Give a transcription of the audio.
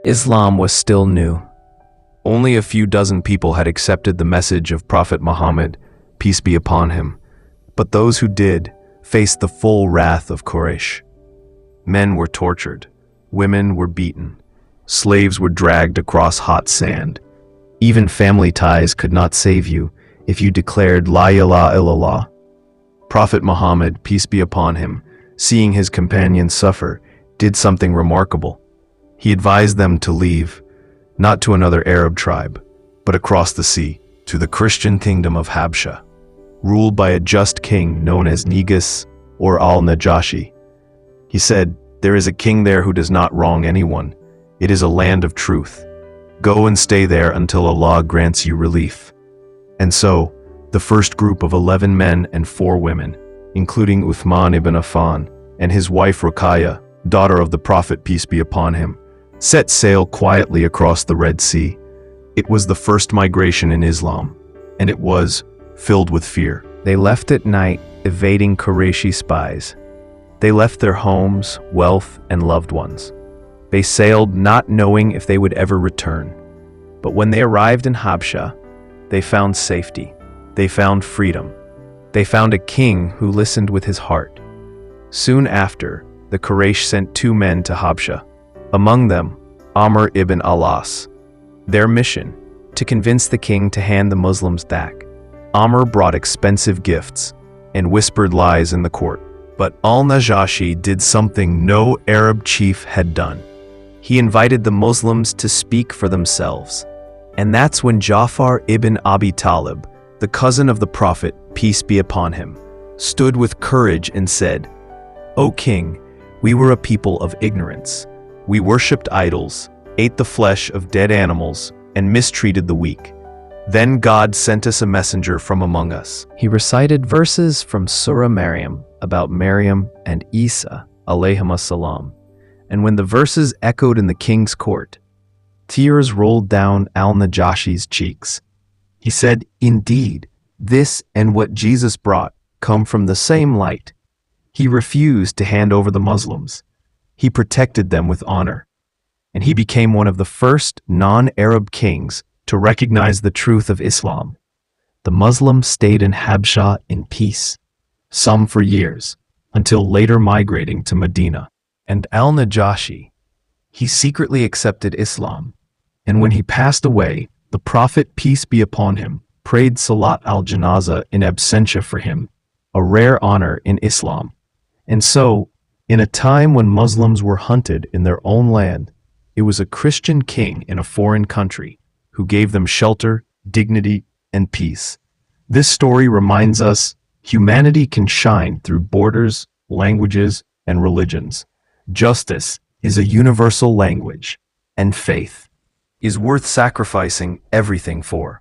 Islam was still new. Only a few dozen people had accepted the message of Prophet Muhammad, peace be upon him, but those who did faced the full wrath of Quraysh. Men were tortured, women were beaten, slaves were dragged across hot sand. Even family ties could not save you if you declared La ilaha illallah. Prophet Muhammad, peace be upon him, seeing his companions suffer, did something remarkable. He advised them to leave, not to another Arab tribe, but across the sea, to the Christian kingdom of Habshaa, ruled by a just king known as Qais or Al-Najashi. He said, "There is a king there who does not wrong anyone. It is a land of truth. Go and stay there until Allah grants you relief." And so, the first group of 11 men and 4 women, including Uthman ibn Affan and his wife Ruqayya, daughter of the Prophet peace be upon him, set sail quietly across the Red Sea. It was the first migration in Islam, and it was filled with fear. They left at night, evading Qurayshi spies. They left their homes, wealth, and loved ones. They sailed not knowing if they would ever return. But when they arrived in Habshaa, they found safety. They found freedom. They found a king who listened with his heart. Soon after, the Quraysh sent 2 men to Habshaa, among them Amr ibn al-As. Their mission, to convince the king to hand the Muslims back. Amr brought expensive gifts and whispered lies in the court. But Al-Najashi did something no Arab chief had done. He invited the Muslims to speak for themselves. And that's when Ja'far ibn Abi Talib, the cousin of the Prophet, peace be upon him, stood with courage and said, "O king, we were a people of ignorance. We worshipped idols, ate the flesh of dead animals, and mistreated the weak. Then God sent us a messenger from among us." He recited verses from Surah Maryam about Maryam and Isa, alayhim salam. And when the verses echoed in the king's court, tears rolled down Al-Najashi's cheeks. He said, "Indeed, this and what Jesus brought come from the same light." He refused to hand over the Muslims. He protected them with honor. And he became one of the first non-Arab kings to recognize the truth of Islam. The Muslims stayed in Habshaa in peace, some for years, until later migrating to Medina. And Al-Najashi, he secretly accepted Islam. And when he passed away, the Prophet, peace be upon him, prayed Salat al-Janazah in absentia for him, a rare honor in Islam. And so, in a time when Muslims were hunted in their own land, it was a Christian king in a foreign country who gave them shelter, dignity, and peace. This story reminds us humanity can shine through borders, languages, and religions. Justice is a universal language, and faith is worth sacrificing everything for.